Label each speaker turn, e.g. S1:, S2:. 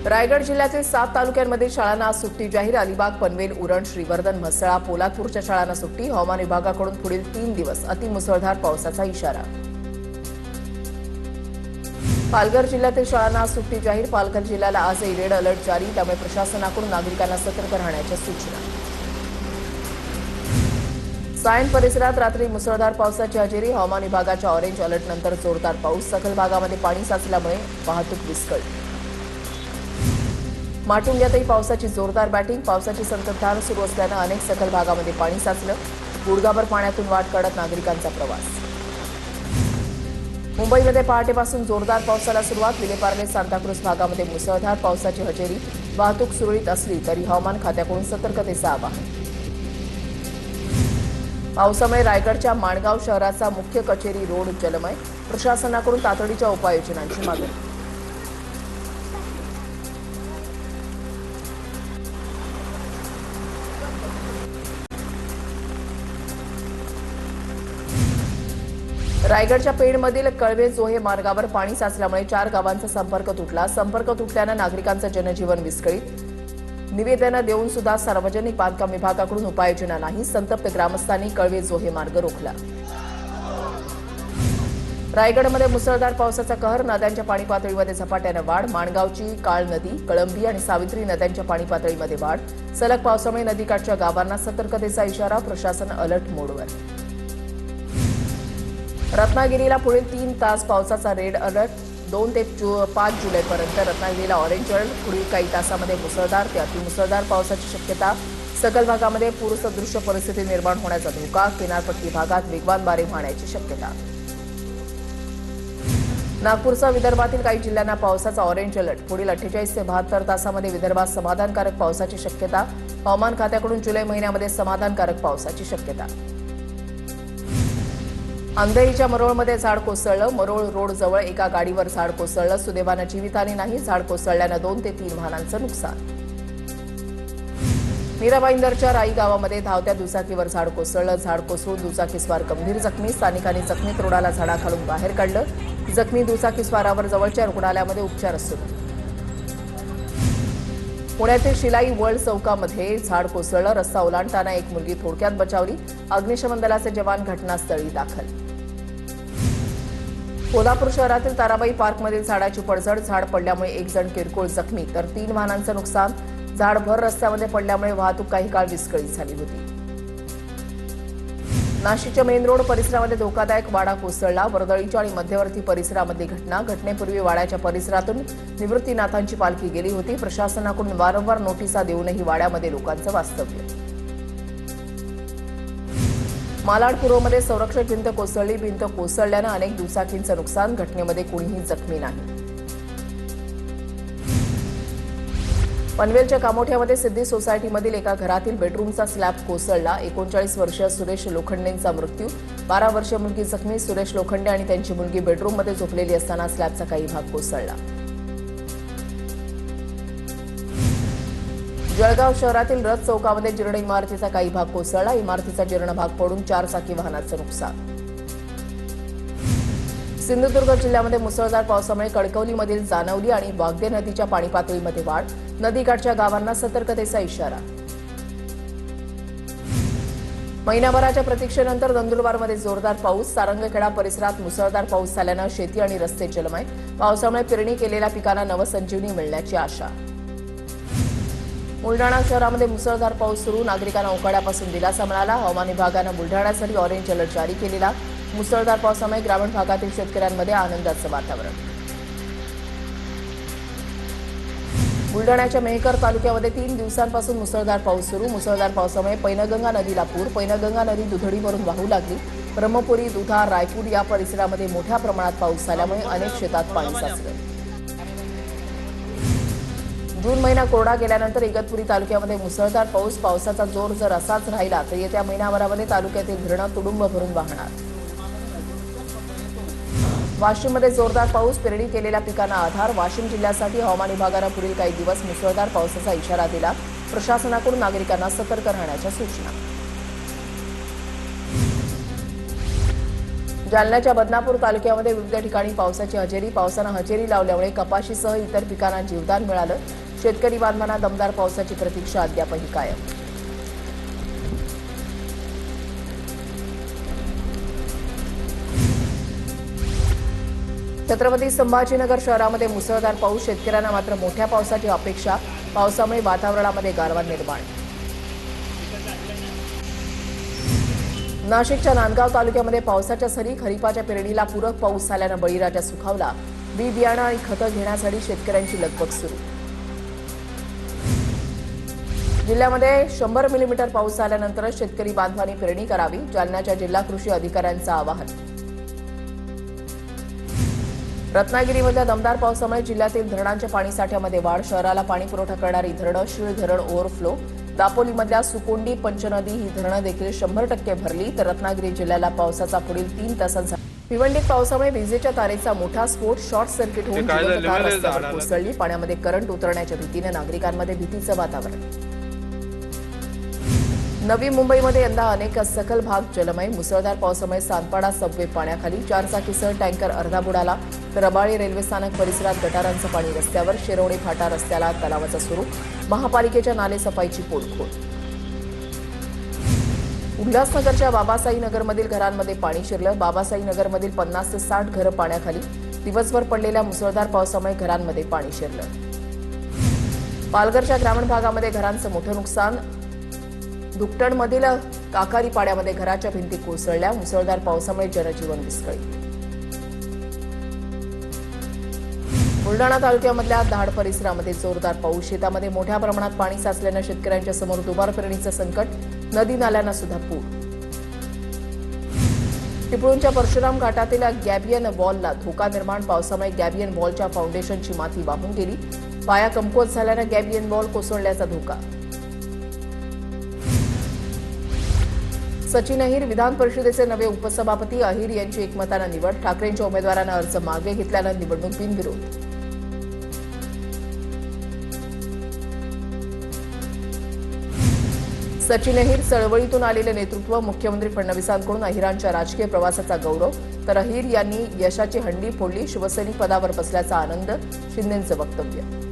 S1: रायगड जिल्ह्यातील 7 तालुक्यांमध्ये शाळांना आज सुट्टी जाहीर। अलिबाग, पनवेल, उरण, श्रीवर्धन, म्हसळा, पोलादपूरच्या शाळांना सुट्टी। हवामान विभागाकडून पुढील 3 दिवस अतिमुसळधार पावसाचा इशारा। पालघर जिल्ह्यातील शाळांना आज सुट्टी जाहीर। पालघर जिल्ह्याला आज रेड अलर्ट जारी, त्यामुळे प्रशासनाकडून नागरिकांना सतर्क राहण्याच्या सूचना। सायन परिसरात रात्री मुसळधार पावसाची हजेरी। हवामान विभागाच्या ऑरेंज अलर्ट नंतर जोरदार पाऊस। सखल भागामध्ये पाणी साचल्यामुळे वाहतूक विस्कळीत। माटुंग्यातही पावसाची जोरदार बॅटिंग। पावसाची संततधार सुरू असल्यानं अनेक सखल भागामध्ये पाणी साचलं। गुडघाभर पाण्यातून वाट काढत नागरिकांचा प्रवास। मुंबईमध्ये पहाटेपासून जोरदार पावसाला सुरुवात। विलेपार्ले, सांताक्रूज भागामध्ये मुसळधार पावसाची हजेरी। वाहतूक सुरळीत असली तरी हवामान खात्याकडून सतर्कतेचं आवाहन। पावसामुळे रायगडच्या माणगाव शहराचा मुख्य कचेरी रोड जलमय। प्रशासनाकडून तातडीच्या उपाययोजनांची मागणी। रायगडच्या पेणमधील कळवे जोहे मार्गावर पाणी साचल्यामुळे 4 गावांचा संपर्क तुटला। संपर्क तुटल्यानं नागरिकांचं जनजीवन विस्कळीत। निवेदनं देऊन सुद्धा सार्वजनिक बांधकाम विभागाकडून उपाययोजना नाही। संतप्त ग्रामस्थांनी कळवे जोहे मार्ग रोखला। रायगडमध्ये मुसळधार पावसाचा कहर। नद्यांच्या पाणी पातळीमध्ये झपाट्याने वाढ। माणगावची काळ नदी, कळंबी आणि सावित्री नद्यांच्या पाणी पातळीमध्ये वाढ। सलग पावसामुळे नदीकाठच्या गावांना सतर्कतेचा इशारा। प्रशासन अलर्ट मोडवर। रत्नागिरीला पुढील 3 तास पावसाचा रेड अलर्ट। 2 ते 5 जुलैपर्यंत रत्नागिरीला ऑरेंज अलर्ट। पुढील काही तासामध्ये मुसळधार ते अतिमुसळधार पावसाची शक्यता। सखल भागामध्ये पूरसदृश्य परिस्थिती निर्माण होण्याचा धोका। किनारपट्टी भागात वेगवान वारे वाहण्याची शक्यता। नागपूरसह विदर्भातील काही जिल्ह्यांना पावसाचा ऑरेंज अलर्ट। पुढील 48 ते 72 तासामध्ये विदर्भात समाधानकारक पावसाची शक्यता। हवामान खात्याकडून जुलै महिन्यामध्ये समाधानकारक पावसाची शक्यता। अंधेरीच्या मरोळमध्ये झाड कोसळलं। मरोळ रोड जवळ एका गाडीवर झाड कोसळलं। सुदैवानं जीवितहानी नाही। झाड कोसळल्यानं 2 ते 3 वाहनांचं नुकसान। मीरा भाईंदरच्या राई गावामध्ये धावत्या दुचाकीवर झाड कोसळलं। झाड कोसळून दुचाकीस्वार गंभीर जखमी। स्थानिकांनी जखमी तरुणाला झाडाखालून बाहेर काढलं। जखमी दुचाकीस्वारावर जवळच्या रुग्णालयामध्ये उपचार सुरू। पुण्यातील शिलाई वर्ल्ड चौकामध्ये झाड कोसळलं। रस्ता ओलांडताना एक मुलगी थोडक्यात बचावली। अग्निशमन दलाचे जवान घटनास्थळी दाखल। कोल्हापूर शहरातील ताराबाई पार्कमधील झाडाची पडझड। झाड पडल्यामुळे 1 जण किरकोळ जखमी तर 3 वाहनांचं नुकसान। झाड भर रस्त्यामध्ये पडल्यामुळे वाहतूक काही काळ विस्कळीत झाली होती। नाशिकच्या मेन रोड परिसरामध्ये धोकादायक वाडा कोसळला। वर्दळीच्या आणि मध्यवर्ती परिसरामधली घटना। घटनेपूर्वी वाड्याच्या परिसरातून निवृत्तीनाथांची पालखी गेली होती। प्रशासनाकडून वारंवार नोटिसा देऊनही वाड्यामध्ये लोकांचं वास्तव्य। मालाड पूर्वमध्ये संरक्षक भिंत कोसळली। भिंत कोसळल्यानं अनेक दुचाकींचं नुकसान। घटनेमध्ये कोणीही जखमी नाही। पनवेलच्या कामोठ्यामध्ये सिद्धी सोसायटीमधील एका घरातील बेडरूमचा स्लॅब कोसळला। 39 वर्षीय सुरेश लोखंडेंचा मृत्यू। 12 वर्षीय मुलगी जखमी। सुरेश लोखंडे आणि त्यांची मुलगी बेडरूममध्ये झोपलेली असताना स्लॅबचा काही भाग कोसळला। जळगाव शहरातील रथ चौकामध्ये जीर्ण इमारतीचा काही भाग कोसळला। इमारतीचा जीर्ण भाग पडून 4 चाकी वाहनाचं नुकसान। सिंधुदुर्ग जिल्ह्यामध्ये मुसळधार पावसामुळे कणकवलीमधील जानवली आणि वाघदे नदीच्या पाणी पातळीमध्ये वाढ। नदीकाठच्या गावांना सतर्कतेचा इशारा। महिनाभराच्या प्रतीक्षेनंतर नंदुरबारमध्ये जोरदार पाऊस। सारंगखेडा परिसरात मुसळधार पाऊस झाल्यानं शेती आणि रस्ते जलमय। पावसामुळे पेरणी केलेल्या पिकांना नवसंजीवनी मिळण्याची आशा। बुलढाणा शहरामध्ये मुसळधार पाऊस सुरू। नागरिकांना उकाड्यापासून दिलासा मिळाला। हवामान विभागानं बुलढाण्यासाठी ऑरेंज अलर्ट जारी केलेला। मुसळधार पावसामुळे ग्रामीण भागातील शेतकऱ्यांमध्ये आनंदाचं वातावरण। बुलढाण्याच्या मेहकर तालुक्यामध्ये 3 दिवसांपासून मुसळधार पाऊस सुरू। मुसळधार पावसामुळे पैनगंगा नदीला पूर। पैनगंगा नदी दुधडीवरून वाहू लागली। ब्रह्मपुरी, दुधार, रायपूर या परिसरामध्ये मोठ्या प्रमाणात पाऊस झाल्यामुळे अनेक शेतात पाणी साचलं। जून महिना कोरडा गेल्यानंतर इगतपुरी तालुक्यामध्ये मुसळधार पाऊस। पावसाचा जोर जर असाच राहिला तर येत्या महिनाभरामध्ये तालुक्यातील धरणं तुडुंब भरून वाहणार। वाशिममध्ये जोरदार पाऊस। पेरणी केलेल्या पिकांना आधार। वाशिम जिल्ह्यासाठी हवामान विभागानं पुढील काही दिवस मुसळधार पावसाचा इशारा दिला। प्रशासनाकडून नागरिकांना सतर्क राहण्याच्या सूचना। जालन्याच्या बदनापूर तालुक्यामध्ये विविध ठिकाणी पावसाची हजेरी. पावसानं हजेरी लावल्यामुळे कपाशीसह इतर पिकांना जीवदान मिळालं. शेतकरी बांधवांना दमदार पावसाची प्रतीक्षा अद्यापही कायम. छत्रपती संभाजीनगर शहरामध्ये मुसळधार पाऊस. शेतकऱ्यांना मात्र मोठ्या पावसाची अपेक्षा. पावसामुळे वातावरणामध्ये गारवा निर्माण. नाशिकच्या नांदगाव तालुक्यामध्ये पावसाच्या सरी. खरीपाच्या पेरणीला पूरक पाऊस झाल्यानं बळीराजा सुखावला. बी बियाणं आणि खतं घेण्यासाठी शेतकऱ्यांची लगबग सुरू. जिल्ह्यामध्ये 100 मिलीमीटर पाऊस झाल्यानंतरच शेतकरी बांधवांनी पेरणी करावी. जालन्याच्या जिल्हा कृषी अधिकाऱ्यांचं आवाहन. रत्नागिरीमधल्या दमदार पावसामुळे जिल्ह्यातील धरणांच्या पाणीसाठ्यामध्ये वाढ. शहराला पाणी पुरवठा करणारी धरणं. शीळ धरण ओव्हरफ्लो. दापोलीमधल्या सुकोंडी, पंचनदी ही धरणं देखील 100% भरली. तर रत्नागिरी जिल्ह्याला पावसाचा पुढील 3 तासांचा. भिवंडीत पावसामुळे विजेच्या तारेचा मोठा स्फोट. शॉर्ट सर्किट होऊन जिवंत तार रस्त्यावर कोसळली. पाण्यामध्ये करंट उतरण्याच्या भीतीने नागरिकांमध्ये भीतीचं वातावरण. नवी मुंबईमध्ये यंदा अनेक सखल भाग जलमय. मुसळधार पावसामुळे सानपाडा सबवे पाण्याखाली. 4 चाकीसह टँकर अर्धा बुडाला. तर रबाळे रेल्वे स्थानक परिसरात गटारांचं पाणी रस्त्यावर. शिरवणी फाटा रस्त्याला तलावाचा सुरू. महापालिकेच्या नालेसफाईची पोलखोल. उल्हासनगरच्या बाबासाई नगरमधील घरांमध्ये पाणी शिरलं. बाबासाई नगरमधील 50 ते 60 घरं पाण्याखाली. दिवसभर पडलेल्या मुसळधार पावसामुळे घरांमध्ये पाणी शिरलं. पालघरच्या ग्रामीण भागामध्ये घरांचं मोठं नुकसान. दुकटणमधील काकारी पाड्यामध्ये घराच्या भिंती कोसळल्या. मुसळधार पावसामुळे जनजीवन विस्कळीत. बुलढाणा तालुक्यामधल्या दहाड परिसरामध्ये जोरदार पाऊस. शेतामध्ये मोठ्या प्रमाणात पाणी साचल्यानं शेतकऱ्यांच्या समोर दुबार पेरणीचं संकट. नदी नाल्यांना सुद्धा पूर. चिपळूणच्या परशुराम घाटातील गॅबियन वॉलला धोका निर्माण. पावसामुळे गॅबियन वॉलच्या फाउंडेशनची माती वाहून गेली. पाया कमकुवत झाल्यानं गॅबियन वॉल कोसळण्याचा धोका. सचिन अहिर विधान परिषदेचे नवे उपसभापती. अहिर यांची एकमतानं निवड. ठाकरेंच्या उमेदवारानं अर्ज मागे घेतल्यानं निवडणूक बिनविरोध. सचिन अहिर चळवळीतून आलेले नेतृत्व. मुख्यमंत्री फडणवीसांकडून अहिरांच्या राजकीय प्रवासाचा गौरव. तर अहिर यांनी यशाची हंडी फोडली. शिवसैनिक पदावर बसल्याचा आनंद. शिंदेंचं वक्तव्य.